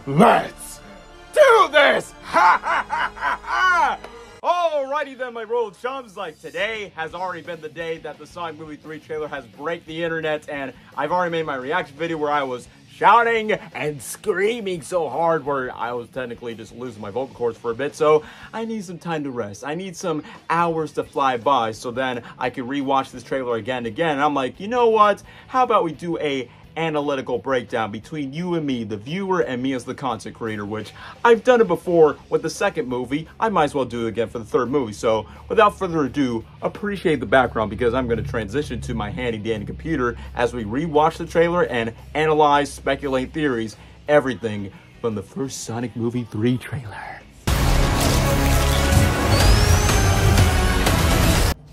Let's do this! Ha ha ha ha ha! Alrighty then, my royal chums, like today has already been the day that the Sonic Movie 3 trailer has break the internet, and I've already made my reaction video where I was shouting and screaming so hard where I was technically just losing my vocal cords for a bit, so I need some time to rest. I need some hours to fly by so then I can rewatch this trailer again and again, and I'm like, you know what? How about we do a analytical breakdown between you and me, the viewer, and me as the content creator, which I've done it before with the second movie. I might as well do it again for the third movie. So without further ado, appreciate the background because I'm going to transition to my handy dandy computer as we rewatch the trailer and analyze, speculate theories, everything from the first Sonic Movie 3 trailer.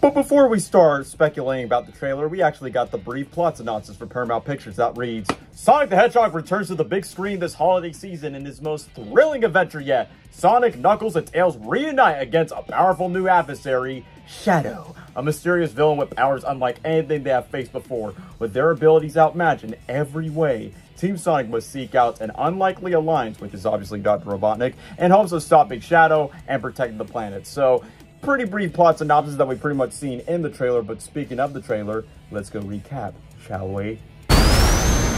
But before we start speculating about the trailer, we actually got the brief plot synopsis for Paramount Pictures that reads, Sonic the Hedgehog returns to the big screen this holiday season in his most thrilling adventure yet. Sonic, Knuckles, and Tails reunite against a powerful new adversary, Shadow, a mysterious villain with powers unlike anything they have faced before. With their abilities outmatched in every way, Team Sonic must seek out an unlikely alliance, which is obviously Dr. Robotnik, in hopes of stopping Shadow and protecting the planet. So, pretty brief plot synopsis that we've pretty much seen in the trailer, but speaking of the trailer, let's go recap, shall we?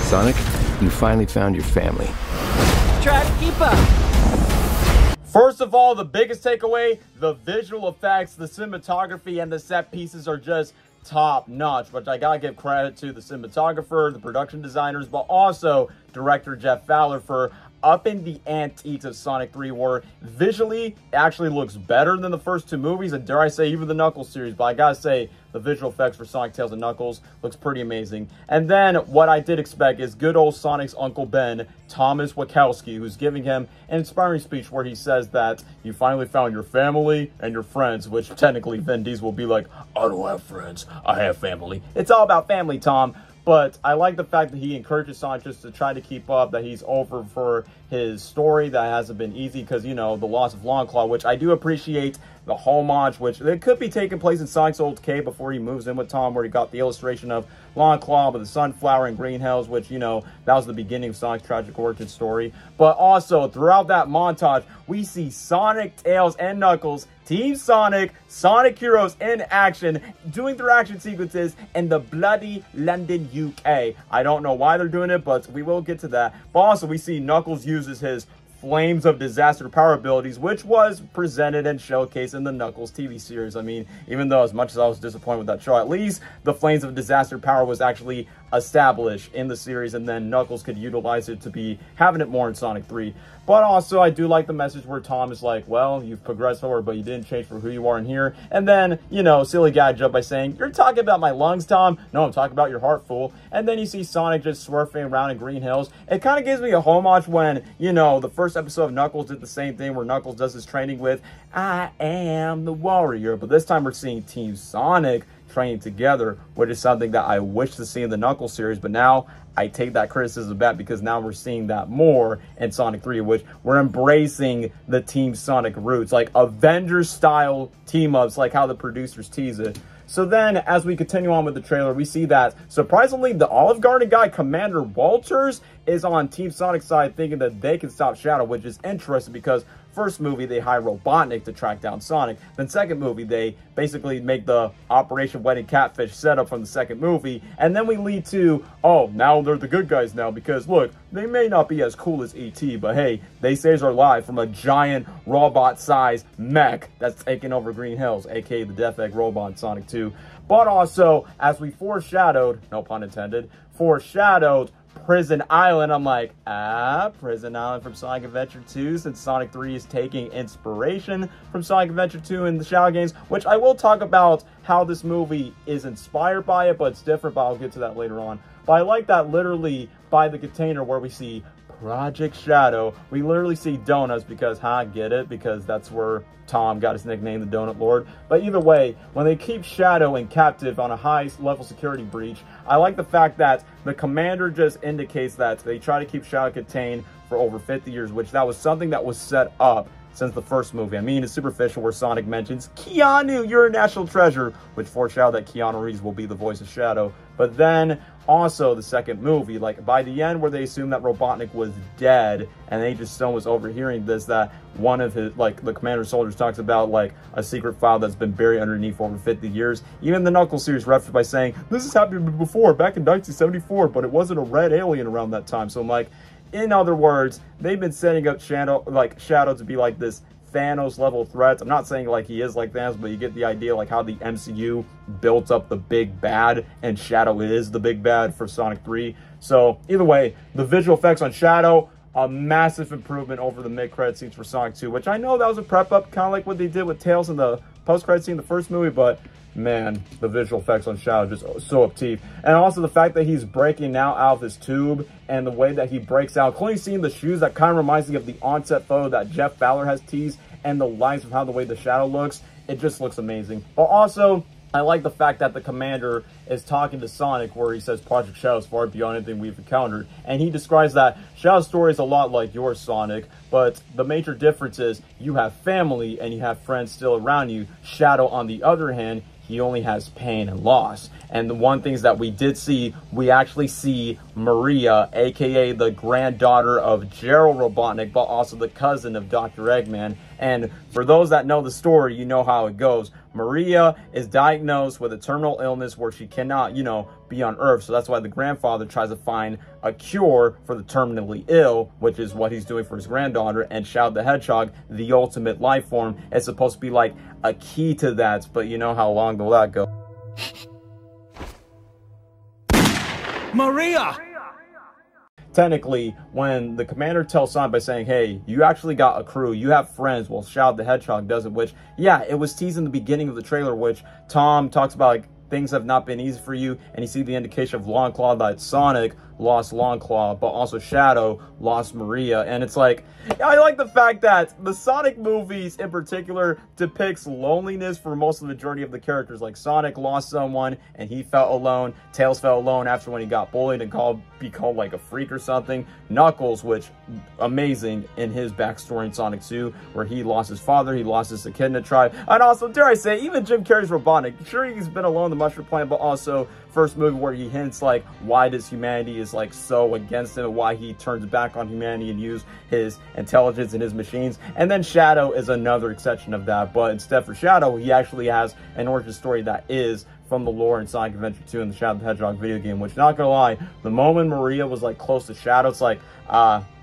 Sonic, you finally found your family. Try to keep up. First of all, the biggest takeaway, the visual effects, the cinematography, and the set pieces are just top notch, which I gotta give credit to the cinematographer, the production designers, but also director Jeff Fowler for upping the antiques of Sonic 3, where visually it actually looks better than the first two movies, and dare I say even the Knuckles series, but I gotta say the visual effects for Sonic, Tails, and Knuckles looks pretty amazing. And then what I did expect is good old Sonic's Uncle Ben, Thomas Wachowski, who's giving him an inspiring speech where he says that you finally found your family and your friends, which technically Vin Diesel will be like, I don't have friends, I have family. It's all about family, Tom. But I like the fact that he encourages Sonic just to try to keep up, that he's over for his story that hasn't been easy because, you know, the loss of Longclaw, which I do appreciate the homage, which it could be taking place in Sonic's old cave before he moves in with Tom, where he got the illustration of Longclaw with the sunflower and green hills, which, you know, that was the beginning of Sonic's tragic origin story. But also, throughout that montage, we see Sonic, Tails, and Knuckles, Team Sonic, Sonic Heroes in action, doing their action sequences in the bloody London, UK. I don't know why they're doing it, but we will get to that. But also, we see Knuckles uses his Flames of Disaster power abilities, which was presented and showcased in the Knuckles TV series. I mean, even though as much as I was disappointed with that show, at least the Flames of Disaster power was actually established in the series, and then Knuckles could utilize it to be having it more in Sonic 3. But also, I do like the message where Tom is like, well, you've progressed forward, but you didn't change for who you are in here. And then, you know, silly guy jump by saying, you're talking about my lungs, Tom? No, I'm talking about your heart, fool. And then you see Sonic just swerving around in Green Hills. It kind of gives me a homage when, you know, the first episode of Knuckles did the same thing where Knuckles does his training with, I am the warrior. But this time we're seeing Team Sonic training together, which is something that I wish to see in the Knuckles series, but now I take that criticism back because now we're seeing that more in Sonic 3, which we're embracing the Team Sonic roots, like Avengers-style team-ups, like how the producers tease it. So then, as we continue on with the trailer, we see that, surprisingly, the Olive Garden guy, Commander Walters, is on Team Sonic's side thinking that they can stop Shadow, which is interesting because first movie, they hire Robotnik to track down Sonic. Then second movie, they basically make the Operation Wedding Catfish setup from the second movie. And then we lead to, oh, now they're the good guys now because, look, they may not be as cool as E.T., but hey, they saved our life from a giant robot-sized mech that's taking over Green Hills, aka the Death Egg robot in Sonic 2. But also, as we foreshadowed, no pun intended, foreshadowed Prison Island, I'm like, Prison Island from Sonic Adventure 2, since Sonic 3 is taking inspiration from Sonic Adventure 2 in the Shadow games, which I will talk about how this movie is inspired by it, but it's different, but I'll get to that later on. But I like that literally by the container where we see Project Shadow, we literally see donuts because, get it? Because that's where Tom got his nickname, the Donut Lord. But either way, when they keep Shadow in captive on a high-level security breach, I like the fact that the commander just indicates that they try to keep Shadow contained for over 50 years, which that was something that was set up since the first movie. I mean, it's superficial where Sonic mentions, Keanu, you're a national treasure, which foreshadowed that Keanu Reeves will be the voice of Shadow. But then also the second movie. Like, by the end where they assumed that Robotnik was dead, and Agent Stone was overhearing this, that one of his, like, the Commander Soldiers talks about, like, a secret file that's been buried underneath for over 50 years. Even the Knuckles series referenced by saying, this has happened before, back in 1974, but it wasn't a red alien around that time. So I'm like, in other words, they've been setting up Shadow to be like this Thanos level threat. I'm not saying like he is like Thanos, but you get the idea, like how the MCU built up the big bad, and Shadow is the big bad for Sonic 3. So either way, the visual effects on Shadow, a massive improvement over the mid-credit scenes for Sonic 2, which I know that was a prep up, kind of like what they did with Tails in the post-credit scene in the first movie, but man, the visual effects on Shadow just so upteeth. And also the fact that he's breaking now out of his tube, and the way that he breaks out, including seeing the shoes, that kind of reminds me of the onset photo that Jeff Fowler has teased, and the lines of how the way the Shadow looks, it just looks amazing. But also, I like the fact that the Commander is talking to Sonic, where he says Project Shadow is far beyond anything we've encountered. And he describes that Shadow's story is a lot like yours, Sonic, but the major difference is you have family and you have friends still around you. Shadow, on the other hand, he only has pain and loss. And the one things that we did see, we actually see Maria, aka the granddaughter of Gerald Robotnik, but also the cousin of Dr. Eggman. And for those that know the story, you know how it goes. Maria is diagnosed with a terminal illness where she cannot, you know, be on Earth. So that's why the grandfather tries to find a cure for the terminally ill, which is what he's doing for his granddaughter. And Shadow the Hedgehog, the ultimate life form, is supposed to be like a key to that. But you know how long will that go? Maria! Technically, when the Commander tells Sonic by saying, hey, you actually got a crew, you have friends, well, Shadow the Hedgehog doesn't, which, yeah, it was teased in the beginning of the trailer, which Tom talks about, like, things have not been easy for you, and you see the indication of Longclaw that Sonic lost Longclaw, but also Shadow lost Maria. And it's like, I like the fact that the Sonic movies in particular depicts loneliness for most of the majority of the characters. Like, Sonic lost someone and he felt alone. Tails felt alone after when he got bullied and be called like a freak or something. Knuckles, which amazing in his backstory in Sonic 2, where he lost his father, he lost his Echidna tribe, and also, dare I say, even Jim Carrey's Robotnik. Sure, he's been alone in the Mushroom Planet, but also first movie where he hints like why does humanity is like so against him, and why he turns back on humanity and use his intelligence and his machines. And then Shadow is another exception of that, but instead for Shadow, he actually has an origin story that is from the lore in Sonic Adventure 2 and the Shadow the Hedgehog video game, which, not gonna lie, the moment Maria was like close to Shadow, it's like,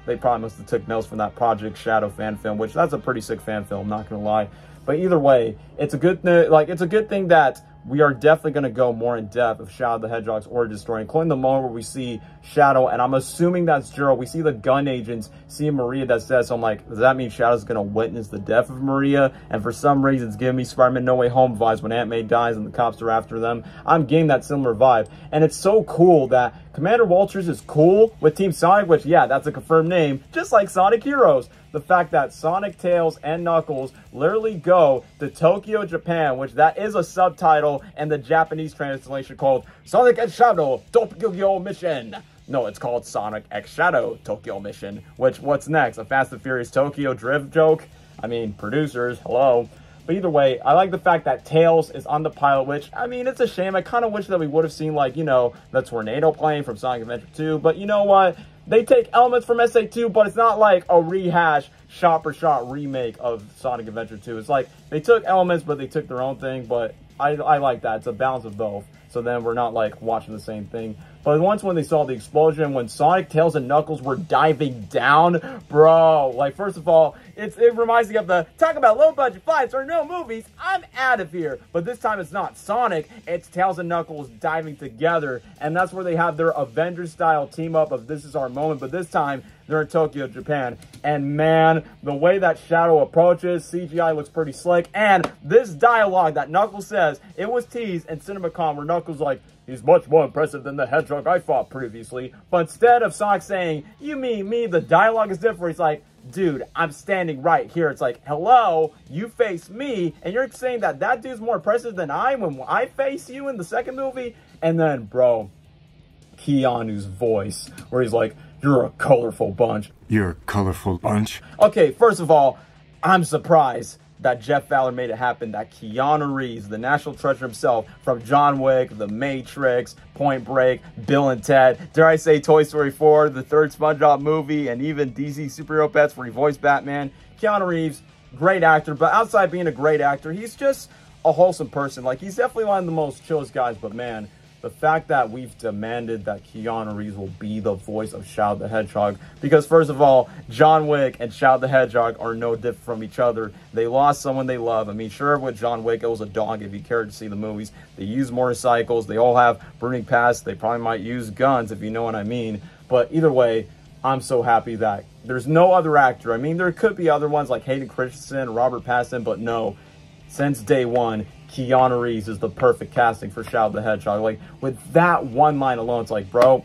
they probably must have took notes from that Project Shadow fan film, which that's a pretty sick fan film, not gonna lie. But either way, it's a good thing, like, it's a good thing that we are definitely going to go more in depth of Shadow the Hedgehog's origin story, including the moment where we see Shadow, and I'm assuming that's Gerald. We see the gun agents seeing Maria that says, so I'm like, does that mean Shadow's going to witness the death of Maria? And for some reason, it's giving me Spider-Man No Way Home vibes when Aunt May dies and the cops are after them. I'm getting that similar vibe. And it's so cool that Commander Walters is cool with Team Sonic, which, yeah, that's a confirmed name, just like Sonic Heroes. The fact that Sonic, Tails, and Knuckles literally go to Tokyo, Japan, which that is a subtitle and the Japanese translation called Sonic X Shadow Tokyo Mission. No, it's called Sonic X Shadow Tokyo Mission, which, what's next? A Fast and Furious Tokyo Drift joke? I mean, producers, hello. But either way, I like the fact that Tails is on the pilot, which, I mean, it's a shame. I kind of wish that we would have seen, like, you know, the tornado plane from Sonic Adventure 2, but you know what? They take elements from SA2, but it's not like a rehash, shot-for-shot remake of Sonic Adventure 2. It's like, they took elements, but they took their own thing, but I like that. It's a balance of both. So then we're not, like, watching the same thing. But once when they saw the explosion, when Sonic, Tails, and Knuckles were diving down, bro, like, first of all, it reminds me of the, talk about low-budget fights or no movies, I'm out of here. But this time it's not Sonic, it's Tails and Knuckles diving together. And that's where they have their Avengers-style team-up of this is our moment. But this time, they're in Tokyo, Japan. And man, the way that Shadow approaches, CGI looks pretty slick. And this dialogue that Knuckles says, it was teased in CinemaCon where Knuckles like, he's much more impressive than the Hedgehog I fought previously. But instead of Sonic saying, you mean me, the dialogue is different. He's like, dude, I'm standing right here. It's like, hello, you face me, and you're saying that that dude's more impressive than I when I face you in the second movie? And then, bro, Keanu's voice, where he's like, you're a colorful bunch. You're a colorful bunch. Okay, first of all, I'm surprised. that Jeff Fowler made it happen, that Keanu Reeves, the national treasure himself, from John Wick, The Matrix, Point Break, Bill and Ted, dare I say Toy Story 4, the third SpongeBob movie, and even DC superhero pets where he voiced Batman. Keanu Reeves, great actor, but outside being a great actor, he's just a wholesome person. Like, he's definitely one of the most chillest guys, but man, the fact that we've demanded that Keanu Reeves will be the voice of Shadow the Hedgehog, because first of all, John Wick and Shadow the Hedgehog are no different from each other. They lost someone they love. I mean, sure, with John Wick, it was a dog if you cared to see the movies. They use motorcycles. They all have burning pasts. They probably might use guns, if you know what I mean. But either way, I'm so happy that there's no other actor. I mean, there could be other ones like Hayden Christensen, Robert Pattinson, but no. Since day one, Keanu Reeves is the perfect casting for Shadow the Hedgehog. Like, with that one line alone, it's like, bro,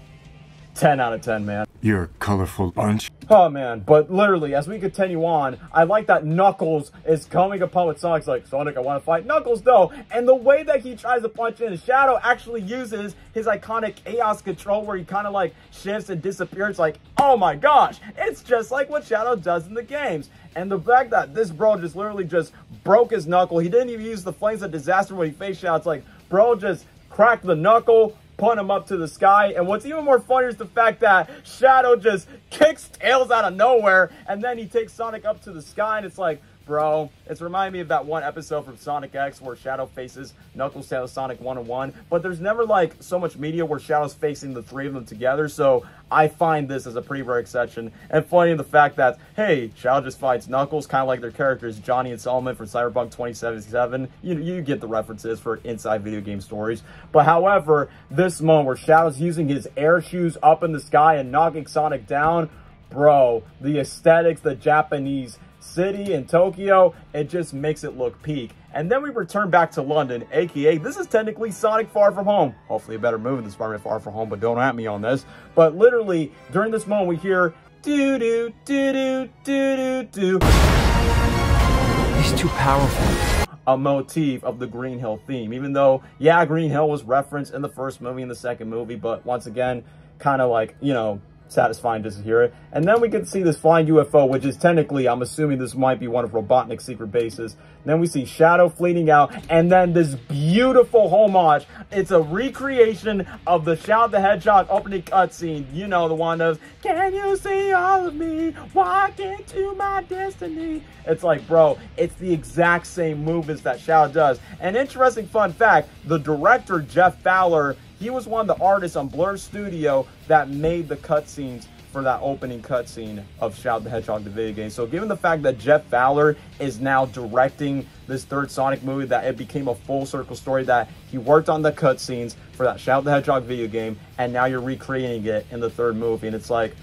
10 out of 10, man. You're a colorful bunch. Oh, man. But literally, as we continue on, I like that Knuckles is coming upon with Sonic's like, Sonic, I want to fight. Knuckles, no. And the way that he tries to punch in, Shadow actually uses his iconic chaos control where he kind of like shifts and disappears. Like, oh my gosh. It's just like what Shadow does in the games. And the fact that this bro just literally just broke his knuckle. He didn't even use the Flames of Disaster when he face Shadow. It's like, bro just cracked the knuckle, put him up to the sky. And what's even more funny is the fact that Shadow just kicks Tails out of nowhere, and then he takes Sonic up to the sky, and it's like, bro, it's reminding me of that one episode from Sonic X where Shadow faces Knuckles, Tails, Sonic 1-on-1, but there's never like so much media where Shadow's facing the three of them together, so I find this as a pretty rare exception. And funny in the fact that, hey, Shadow just fights Knuckles, kind of like their characters Johnny and Solomon from Cyberpunk 2077. You get the references for inside video game stories. But however, this moment where Shadow's using his air shoes up in the sky and knocking Sonic down, bro, the aesthetics, the Japanese city in Tokyo, it just makes it look peak. And then we return back to London, aka this is technically Sonic Far From Home. Hopefully a better movie than Spider-Man Far From Home, but don't at me on this. But literally during this moment we hear doo doo doo doo doo doo doo. He's too powerful. A motif of the Green Hill theme, even though, yeah, Green Hill was referenced in the first movie and the second movie, but once again, kind of like, you know, satisfying just to hear it. And then we get to see this flying UFO, which is technically, I'm assuming this might be one of Robotnik's secret bases. And then we see Shadow fleeting out, and then this beautiful homage. It's a recreation of the Shadow the Hedgehog opening cutscene. You know, the one of, can you see all of me, walk into my destiny. It's like, bro, it's the exact same movements that Shadow does. And interesting fun fact, the director, Jeff Fowler, he was one of the artists on Blur Studio that made the cutscenes for that opening cutscene of Shadow the Hedgehog, the video game. So given the fact that Jeff Fowler is now directing this third Sonic movie, that it became a full circle story, that he worked on the cutscenes for that Shadow the Hedgehog video game, and now you're recreating it in the third movie. And it's like,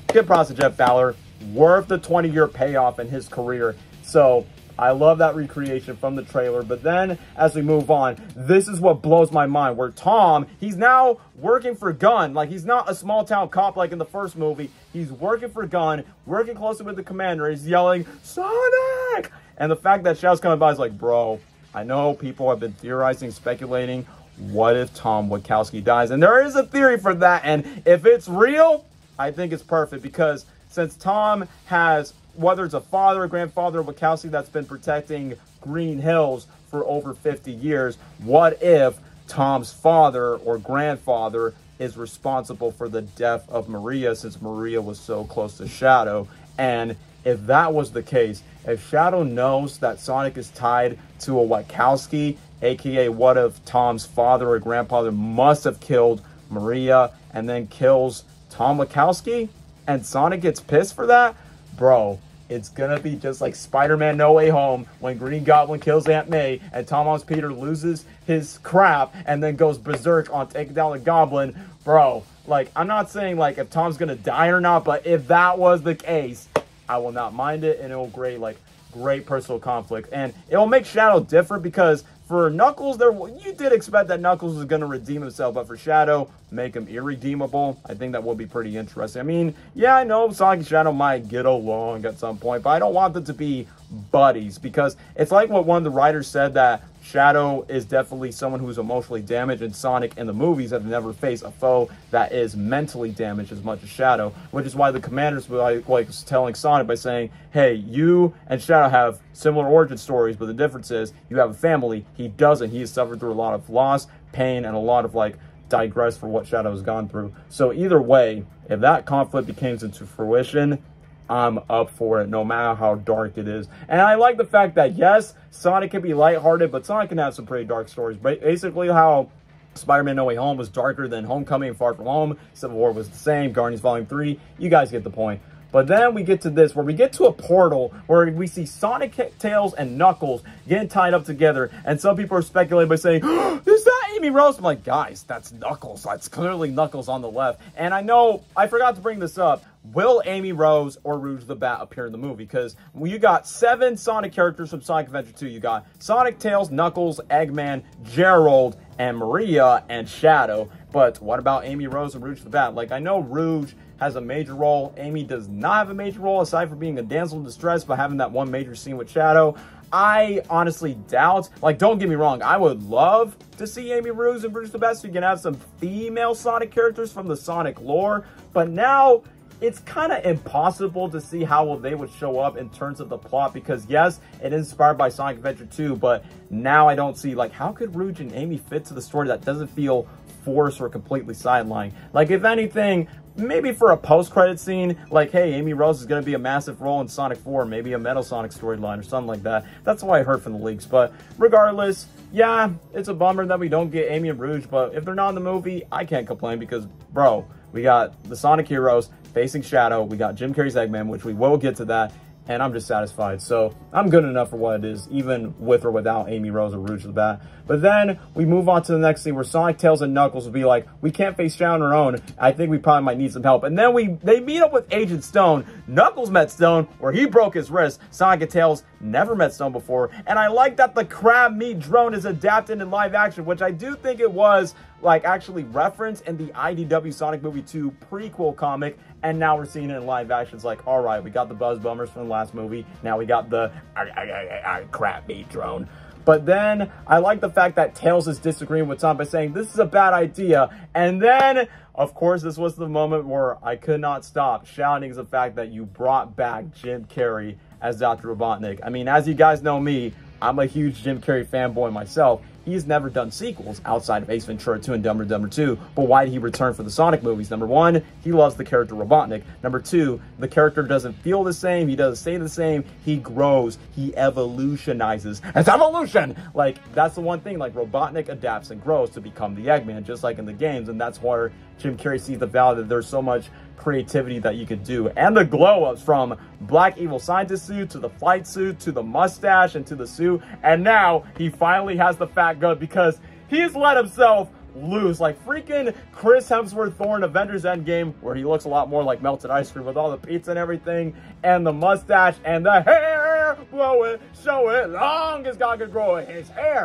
good props to Jeff Fowler, worth the 20-year payoff in his career. So I love that recreation from the trailer. But then as we move on, this is what blows my mind, where Tom, he's now working for Gunn. Like, he's not a small town cop like in the first movie. He's working for Gunn, working closely with the commander. He's yelling, Sonic! And the fact that Shadow's coming by is like, bro, I know people have been theorizing, speculating, what if Tom Wachowski dies? And there is a theory for that. And if it's real, I think it's perfect, because since Tom has, whether it's a father or grandfather of Wachowski that's been protecting Green Hills for over 50 years, what if Tom's father or grandfather is responsible for the death of Maria, since Maria was so close to Shadow? And if that was the case, if Shadow knows that Sonic is tied to a Wachowski, aka what if Tom's father or grandfather must have killed Maria and then kills Tom Wachowski, and Sonic gets pissed for that? Bro, it's gonna be just like Spider-Man No Way Home when Green Goblin kills Aunt May and Thomas Peter loses his crap and then goes berserk on taking down the Goblin. Bro, like, I'm not saying like if Tom's gonna die or not, but if that was the case, I will not mind it, and it will create like great personal conflict, and it will make Shadow different, because for Knuckles, you did expect that Knuckles was going to redeem himself, but for Shadow, make him irredeemable. I think that will be pretty interesting. I mean, yeah, I know Sonic and Shadow might get along at some point, but I don't want them to be buddies, because it's like what one of the writers said, that Shadow is definitely someone who's emotionally damaged, and Sonic in the movies have never faced a foe that is mentally damaged as much as Shadow, which is why the commanders were like telling Sonic by saying, hey, you and Shadow have similar origin stories, but the difference is you have a family. He doesn't. He has suffered through a lot of loss, pain, and a lot of like digress for what Shadow has gone through. So either way, if that conflict becomes into fruition, I'm up for it, no matter how dark it is. And I like the fact that, yes, Sonic can be lighthearted, but Sonic can have some pretty dark stories. Basically how Spider-Man No Way Home was darker than Homecoming and Far From Home. Civil War was the same. Guardians Volume 3. You guys get the point. But then we get to this, where we get to a portal where we see Sonic, Tails, and Knuckles getting tied up together. And some people are speculating by saying, oh, is that Amy Rose? I'm like, guys, that's Knuckles. That's clearly Knuckles on the left. And I know, I forgot to bring this up. Will Amy Rose or Rouge the Bat appear in the movie? Because you got 7 Sonic characters from Sonic Adventure 2. You got Sonic, Tails, Knuckles, Eggman, Gerald, and Maria, and Shadow. But what about Amy Rose and Rouge the Bat? Like, I know Rouge has a major role. Amy does not have a major role, aside from being a damsel in distress, but having that one major scene with Shadow. I honestly doubt, like, don't get me wrong, I would love to see Amy Rose and Rouge the Bat so you can have some female Sonic characters from the Sonic lore. But now it's kind of impossible to see how they would show up in terms of the plot, because yes, it is inspired by Sonic Adventure 2, but now I don't see, like, how could Rouge and Amy fit to the story that doesn't feel forced or completely sidelined? Like, if anything, maybe for a post-credit scene, like, hey, Amy Rose is going to be a massive role in Sonic 4, maybe a Metal Sonic storyline or something like that. That's what I heard from the leaks. But regardless, yeah, it's a bummer that we don't get Amy and Rouge, but if they're not in the movie, I can't complain, because, bro, we got the Sonic heroes facing Shadow, we got Jim Carrey's Eggman, which we will get to that, and I'm just satisfied. So I'm good enough for what it is, even with or without Amy Rose or Rouge the Bat. But then we move on to the next scene where Sonic, Tails, and Knuckles will be like, we can't face Shadow on our own. I think we probably might need some help. And then they meet up with Agent Stone. Knuckles met Stone where he broke his wrist. Sonic and Tails never met Stone before. And I like that the crab meat drone is adapted in live action, which I do think it was like actually referenced in the IDW Sonic Movie 2 prequel comic. And now we're seeing it in live action. It's like, all right, we got the Buzz Bummers from the last movie. Now we got the crab meat drone. But then I like the fact that Tails is disagreeing with Sonic by saying, this is a bad idea. And then, of course, this was the moment where I could not stop shouting the fact that you brought back Jim Carrey as Dr. Robotnik. I mean, as you guys know me, I'm a huge Jim Carrey fanboy myself. He's never done sequels outside of Ace Ventura 2 and Dumber and Dumber 2. But why did he return for the Sonic movies? Number one, he loves the character Robotnik. Number two, the character doesn't feel the same. He doesn't stay the same. He grows. He evolutionizes. It's evolution! Like, that's the one thing. Like, Robotnik adapts and grows to become the Eggman, just like in the games. And that's where Jim Carrey sees the value that there's so much creativity that you could do. And the glow-ups, from Black Evil Scientist suit to the flight suit to the mustache and to the suit. And now he finally has the fat gut because he's let himself loose, like freaking Chris Hemsworth Thor in Avengers Endgame, where he looks a lot more like melted ice cream with all the pizza and everything, and the mustache and the hair, blow it, show it, long as God can grow it, his hair.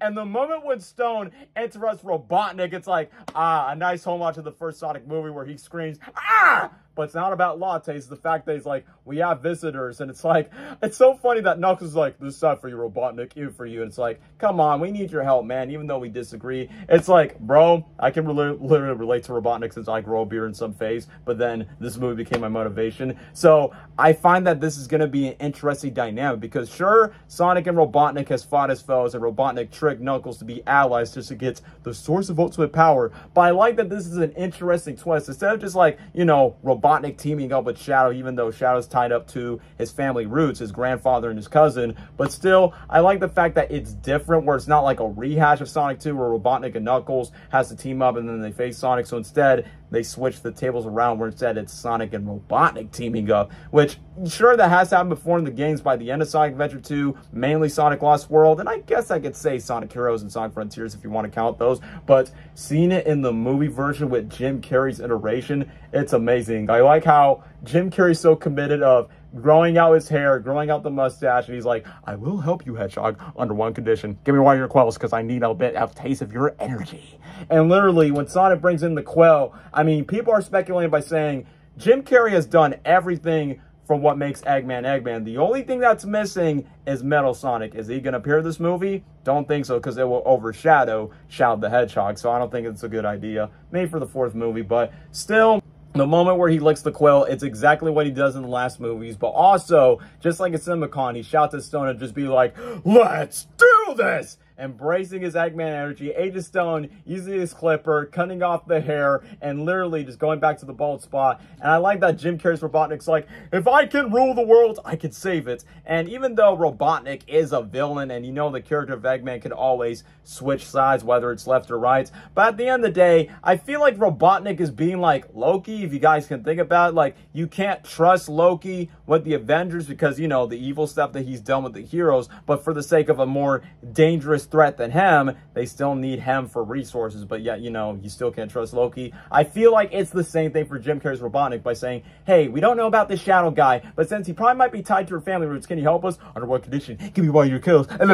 And the moment when Stone interrupts Robotnik, it's like, a nice homage to the first Sonic movie where he screams, ah! But it's not about lattes. It's the fact that he's like, we have visitors. And it's like, it's so funny that Knuckles is like, this is not for you, Robotnik, you for you. And it's like, come on, we need your help, man, even though we disagree. It's like, bro, I can literally relate to Robotnik since I grow a beard in some phase. But then this movie became my motivation. So I find that this is going to be an interesting dynamic because sure, Sonic and Robotnik has fought as foes and Robotnik tricked Knuckles to be allies just to get the source of ultimate power. But I like that this is an interesting twist. Instead of just like, you know, Robotnik teaming up with Shadow, even though Shadow's tied up to his family roots, his grandfather and his cousin. But still, I like the fact that it's different, where it's not like a rehash of Sonic 2 where Robotnik and Knuckles has to team up and then they face Sonic. So instead, they switch the tables around where instead it's Sonic and Robotnik teaming up, which sure, that has happened before in the games by the end of Sonic Adventure 2, mainly Sonic Lost World, and I guess I could say Sonic Heroes and Sonic Frontiers if you want to count those, but seeing it in the movie version with Jim Carrey's iteration, it's amazing. I like how Jim Carrey's so committed of growing out his hair, growing out the mustache, and he's like, I will help you, Hedgehog, under one condition. Give me one of your quills, because I need a bit of taste of your energy. And literally, when Sonic brings in the quell, I mean, people are speculating by saying, Jim Carrey has done everything from what makes Eggman Eggman. The only thing that's missing is Metal Sonic. Is he going to appear in this movie? Don't think so, because it will overshadow Shadow the Hedgehog. So I don't think it's a good idea. Maybe for the 4th movie, but still, the moment where he licks the quill, it's exactly what he does in the last movies. But also, just like a CinemaCon, he shouts at Stone and just be like, "Let's do this!" Embracing his Eggman energy, Agent Stone using his clipper, cutting off the hair, and literally just going back to the bald spot. And I like that Jim Carrey's Robotnik's like, if I can rule the world, I can save it. And even though Robotnik is a villain, and you know the character of Eggman can always switch sides, whether it's left or right, but at the end of the day, I feel like Robotnik is being like Loki, if you guys can think about it. Like, you can't trust Loki with the Avengers because, you know, the evil stuff that he's done with the heroes, but for the sake of a more dangerous threat than him, they still need him for resources, but yet, you know, you still can't trust Loki. I feel like it's the same thing for Jim Carrey's Robotnik by saying, hey, we don't know about this Shadow guy, but since he probably might be tied to your family roots, can you help us? Under what condition? Give me one of your kills. And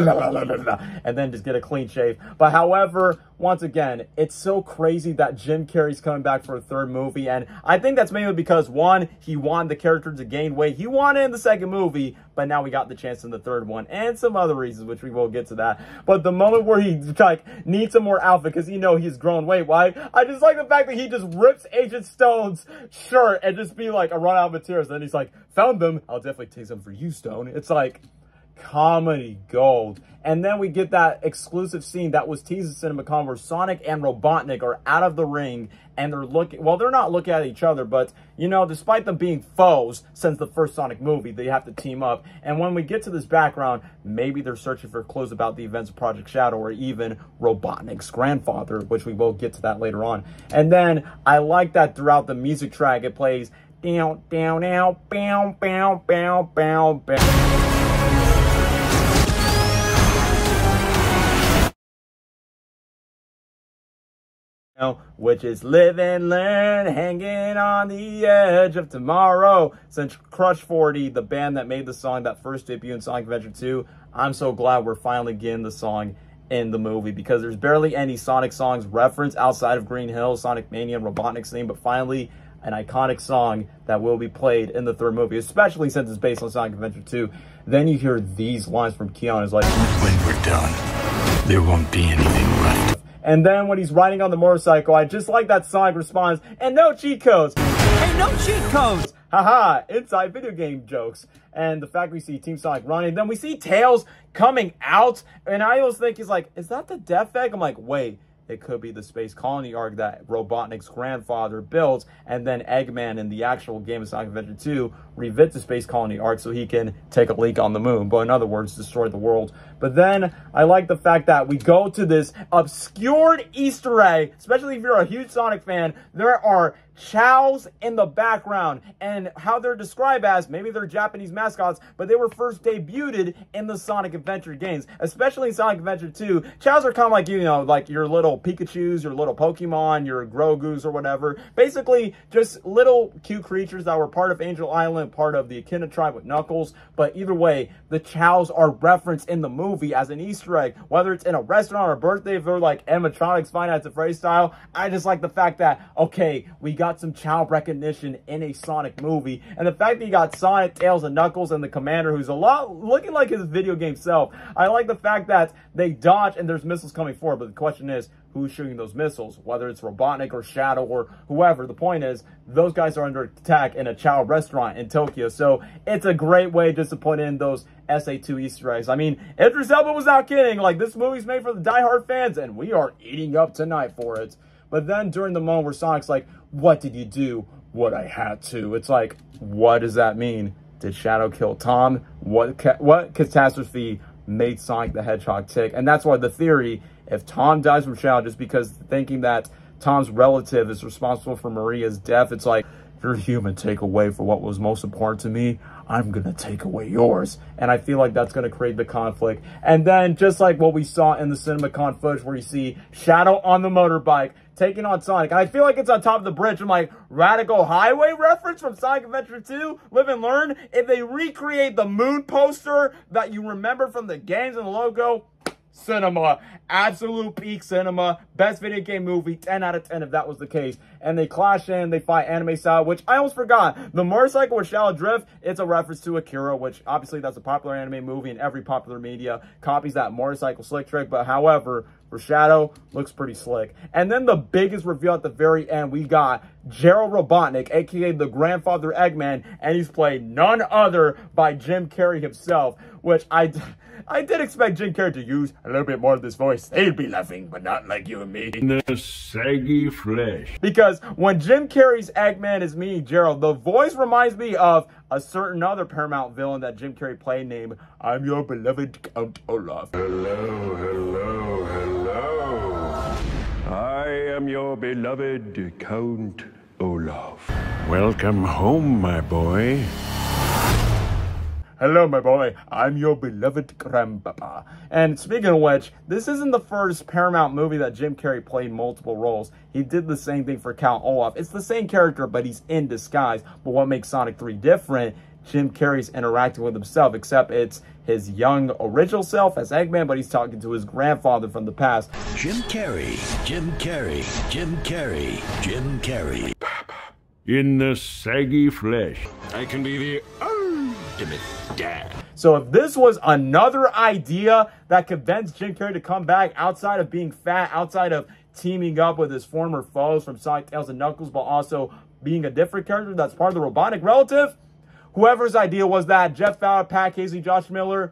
then just get a clean shave. But however, once again, it's so crazy that Jim Carrey's coming back for a 3rd movie, and I think that's mainly because, one, he wanted the character to gain weight. He wanted it in the 2nd movie, but now we got the chance in the 3rd one, and some other reasons, which we will get to that. But the moment where he, like, needs some more outfit, because you know he's grown weight, why? I just like the fact that he just rips Agent Stone's shirt and just be like, I run out of materials, and then he's like, found them, I'll definitely take some for you, Stone. It's like comedy gold. And then we get that exclusive scene that was teased in CinemaCon where Sonic and Robotnik are out of the ring and they're looking, well, they're not looking at each other, but, you know, despite them being foes since the first Sonic movie, they have to team up. And when we get to this background, maybe they're searching for clues about the events of Project Shadow or even Robotnik's grandfather, which we will get to that later on. And then I like that throughout the music track, it plays down, down, down, bow, bow, bow, bow, bow. Which is live and learn, hanging on the edge of tomorrow. Since Crush 40, the band that made the song that first debuted in Sonic Adventure 2, I'm so glad we're finally getting the song in the movie, because there's barely any Sonic songs referenced outside of Green Hill, Sonic Mania, and Robotnik's theme, but finally an iconic song that will be played in the 3rd movie, especially since it's based on Sonic Adventure 2. Then you hear these lines from Keanu, it's like, when we're done, there won't be anything left. And then when he's riding on the motorcycle, I just like that Sonic responds, and no cheat codes. Hey, no cheat codes! Haha, inside video game jokes. And the fact we see Team Sonic running, then we see Tails coming out, and I always think he's like, is that the Death Egg? I'm like, wait, it could be the Space Colony arc that Robotnik's grandfather built, and then Eggman in the actual game of Sonic Adventure 2 revisits the Space Colony arc so he can take a leak on the moon, but in other words, destroy the world. But then I like the fact that we go to this obscured Easter egg, especially if you're a huge Sonic fan. There are chows in the background, and how they're described as, maybe they're Japanese mascots, but they were first debuted in the Sonic Adventure games, especially in Sonic Adventure 2. Chows are kind of like, you know, like your little Pikachus, your little Pokemon, your Grogus or whatever. Basically, just little cute creatures that were part of Angel Island, part of the Echidna tribe with Knuckles. But either way, the chows are referenced in the movie as an Easter egg, whether it's in a restaurant or a birthday, if they're like animatronics, Five Nights at Freddy's style. I just like the fact that, okay, we got some child recognition in a Sonic movie, and the fact that you got Sonic, Tails, and Knuckles, and the Commander, who's a lot looking like his video game self. I like the fact that they dodge and there's missiles coming forward, but the question is, who's shooting those missiles? Whether it's Robotnik or Shadow or whoever, the point is, those guys are under attack in a child restaurant in Tokyo, so it's a great way just to put in those SA2 Easter eggs. I mean, Idris Elba was not kidding. Like, this movie's made for the diehard fans, and we are eating up tonight for it. But then during the moment where Sonic's like, what did you do? What I had to. It's like, what does that mean? Did Shadow kill Tom? What catastrophe made Sonic the Hedgehog tick? And that's why the theory, if Tom dies from Shadow just because thinking that Tom's relative is responsible for Maria's death, it's like, you're human, take away for what was most important to me, I'm gonna take away yours. And I feel like that's gonna create the conflict. And then just like what we saw in the CinemaCon footage where you see Shadow on the motorbike taking on Sonic, and I feel like it's on top of the bridge. I'm like, Radical Highway reference from Sonic Adventure 2, live and learn. If they recreate the moon poster that you remember from the games and the logo, cinema, absolute peak cinema, best video game movie, 10 out of 10 if that was the case. and they clash in, they fight anime style, which I almost forgot. The motorcycle with Shallow Drift, it's a reference to Akira, which obviously that's a popular anime movie, and every popular media copies that motorcycle slick trick. But however, for Shadow, looks pretty slick. And then the biggest reveal at the very end, we got Gerald Robotnik, aka the grandfather Eggman, and he's played none other by Jim Carrey himself, which I did expect Jim Carrey to use a little bit more of this voice. They'd be laughing, but not like you and me. In the saggy flesh. Because when Jim Carrey's Eggman is meeting Gerald, the voice reminds me of a certain other Paramount villain that Jim Carrey played named I'm Your Beloved Count Olaf. Hello, hello, hello. I am your beloved Count Olaf. Welcome home, my boy. Hello, my boy. I'm your beloved grandpapa. And speaking of which, this isn't the first Paramount movie that Jim Carrey played multiple roles. He did the same thing for Count Olaf. It's the same character, but he's in disguise. But what makes Sonic 3 different, Jim Carrey's interacting with himself, except it's his young original self as Eggman, but he's talking to his grandfather from the past. Jim Carrey, Jim Carrey, Jim Carrey, Jim Carrey. In the saggy flesh. I can be the ultimate dad. So if this was another idea that convinced Jim Carrey to come back outside of being fat, outside of teaming up with his former foes from Sonic, Tails, and Knuckles, but also being a different character that's part of the Robotnik relative, whoever's idea was that, Jeff Fowler, Pat Casey, Josh Miller,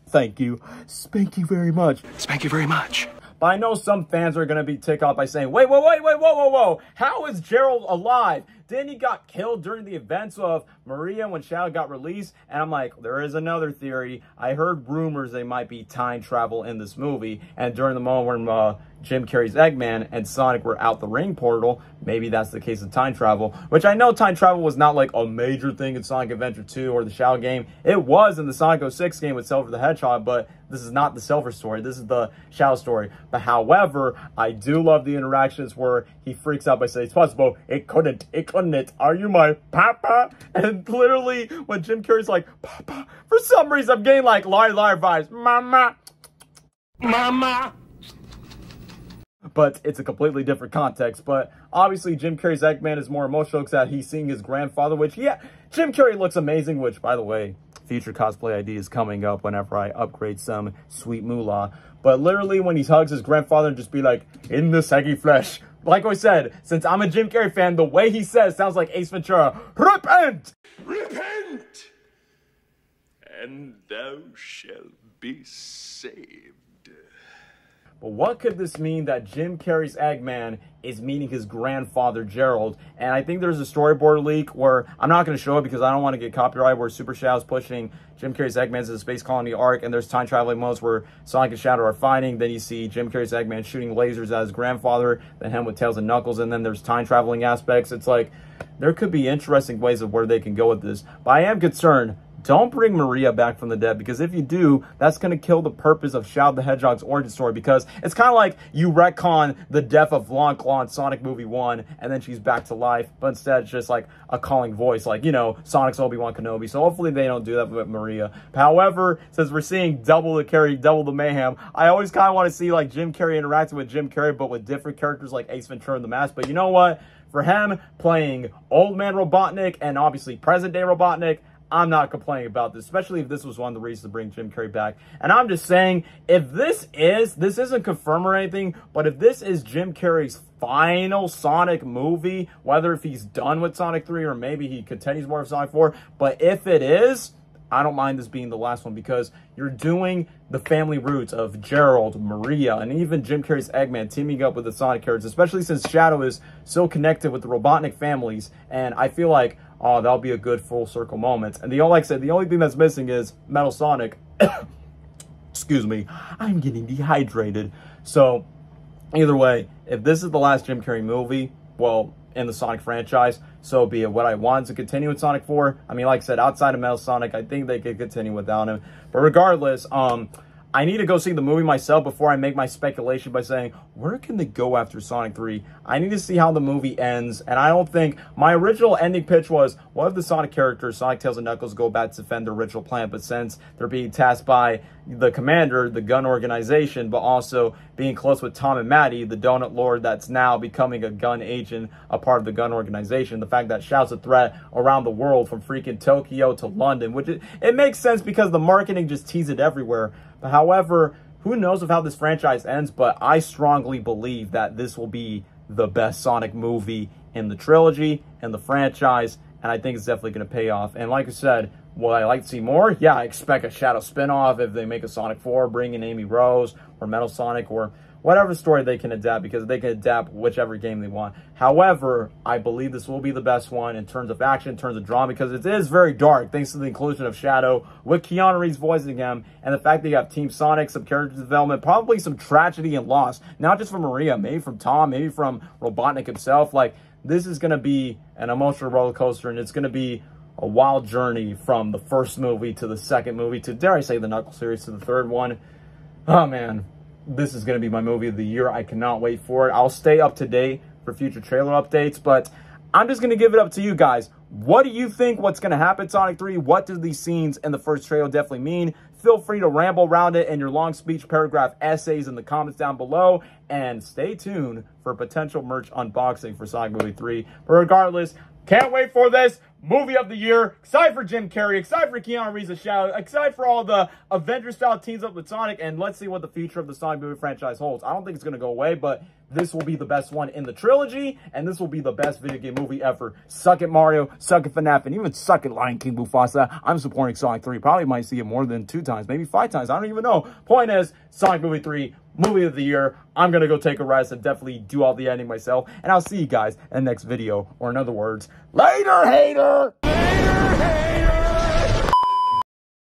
thank you. Spank you very much. Spank you very much. But I know some fans are going to be ticked off by saying, wait, whoa. How is Gerald alive? Then he got killed during the events of Maria when Shadow got released. And I'm like, there is another theory. I heard rumors they might be time travel in this movie. And during the moment when Jim Carrey's Eggman and Sonic were out the ring portal, maybe that's the case of time travel. Which I know time travel was not like a major thing in Sonic Adventure 2 or the Shadow game. It was in the Sonic 06 game with Silver the Hedgehog, but this is not the Silver story. This is the Shadow story. But however, I do love the interactions where he freaks out by saying, it's possible, it couldn't, are you my papa? And literally, when Jim Carrey's like, papa, for some reason I'm getting like liar vibes, mama. But it's a completely different context. But obviously, Jim Carrey's Eggman is more emotional because he's seeing his grandfather, which, yeah, Jim Carrey looks amazing, which, by the way, future cosplay ID is coming up whenever I upgrade some sweet moolah. But literally, when he hugs his grandfather, just be like, in the saggy flesh. Like I said, since I'm a Jim Carrey fan, the way he says sounds like Ace Ventura. Repent! Repent! And thou shalt be saved. But what could this mean that Jim Carrey's Eggman is meeting his grandfather, Gerald? And I think there's a storyboard leak where, I'm not going to show it because I don't want to get copyrighted, where Super Shadow's pushing Jim Carrey's Eggman to the Space Colony arc, and there's time traveling modes where Sonic and Shadow are fighting. Then you see Jim Carrey's Eggman shooting lasers at his grandfather, then him with Tails and Knuckles, and then there's time traveling aspects. It's like, there could be interesting ways of where they can go with this. But I am concerned, don't bring Maria back from the dead, because if you do, that's going to kill the purpose of Shadow the Hedgehog's origin story, because it's kind of like you retcon the death of Blanc Claw in Sonic Movie 1, and then she's back to life, but instead it's just like a calling voice, like, you know, Sonic's Obi-Wan Kenobi. So hopefully they don't do that with Maria. However, since we're seeing double the Carrey, double the mayhem, I always kind of want to see like Jim Carrey interacting with Jim Carrey, but with different characters like Ace Ventura and the Mask. But you know what? For him playing Old Man Robotnik and obviously present day Robotnik, I'm not complaining about this, especially if this was one of the reasons to bring Jim Carrey back. And I'm just saying, if this isn't confirmed or anything, but if this is Jim Carrey's final Sonic movie, whether if he's done with Sonic 3 or maybe he continues more of Sonic 4, but if it is, I don't mind this being the last one, because you're doing the family roots of Gerald, Maria, and even Jim Carrey's Eggman teaming up with the Sonic characters, especially since Shadow is so connected with the Robotnik families, and I feel like, oh, that'll be a good full circle moment. And like I said, the only thing that's missing is Metal Sonic. Excuse me, I'm getting dehydrated. So, either way, if this is the last Jim Carrey movie, well, in the Sonic franchise, so be it. What I want to continue with Sonic 4, I mean, like I said, outside of Metal Sonic, I think they could continue without him. But regardless, I need to go see the movie myself before I make my speculation by saying, where can they go after Sonic 3? I need to see how the movie ends, and I don't think... My original ending pitch was, what if the Sonic characters, Sonic, Tails, and Knuckles, go back to defend their original plan, but since they're being tasked by the commander, the gun organization, but also being close with Tom and Maddie, the donut lord that's now becoming a gun agent, a part of the gun organization, the fact that shouts a threat around the world from freaking Tokyo to London, which it makes sense because the marketing just teases it everywhere. But however, who knows of how this franchise ends, but I strongly believe that this will be the best Sonic movie in the trilogy and the franchise, and I think it's definitely going to pay off. And like I said, would I like to see more? Yeah, I expect a Shadow spinoff if they make a Sonic 4, bring in Amy Rose or Metal Sonic or whatever story they can adapt, because they can adapt whichever game they want. However, I believe this will be the best one in terms of action, in terms of drama, because it is very dark, thanks to the inclusion of Shadow, with Keanu Reeves voicing him, and the fact that you have Team Sonic, some character development, probably some tragedy and loss, not just from Maria, maybe from Tom, maybe from Robotnik himself. Like, this is going to be an emotional roller coaster, and it's going to be a wild journey from the first movie to the second movie to, dare I say, the Knuckles series to the third one. Oh, man. This is going to be my movie of the year. I cannot wait for it. I'll stay up to date for future trailer updates, but I'm just going to give it up to you guys. What do you think? What's going to happen in Sonic 3? What do these scenes in the first trailer definitely mean? Feel free to ramble around it in your long speech paragraph essays in the comments down below, and stay tuned for potential merch unboxing for Sonic Movie 3. But regardless, can't wait for this movie of the year. Excited for Jim Carrey. Excited for Keanu Reeves' Shadow. Excited for all the Avengers-style teams up with Sonic. And let's see what the future of the Sonic movie franchise holds. I don't think it's going to go away, but this will be the best one in the trilogy. And this will be the best video game movie ever. Suck it, Mario. Suck it, FNAF. And even suck it, Lion King Mufasa. I'm supporting Sonic 3. Probably might see it more than 2 times. Maybe 5 times. I don't even know. Point is, Sonic Movie 3, movie of the year. I'm going to go take a rest and definitely do all the editing myself. And I'll see you guys in the next video. Or in other words, later, hater! Later, hater!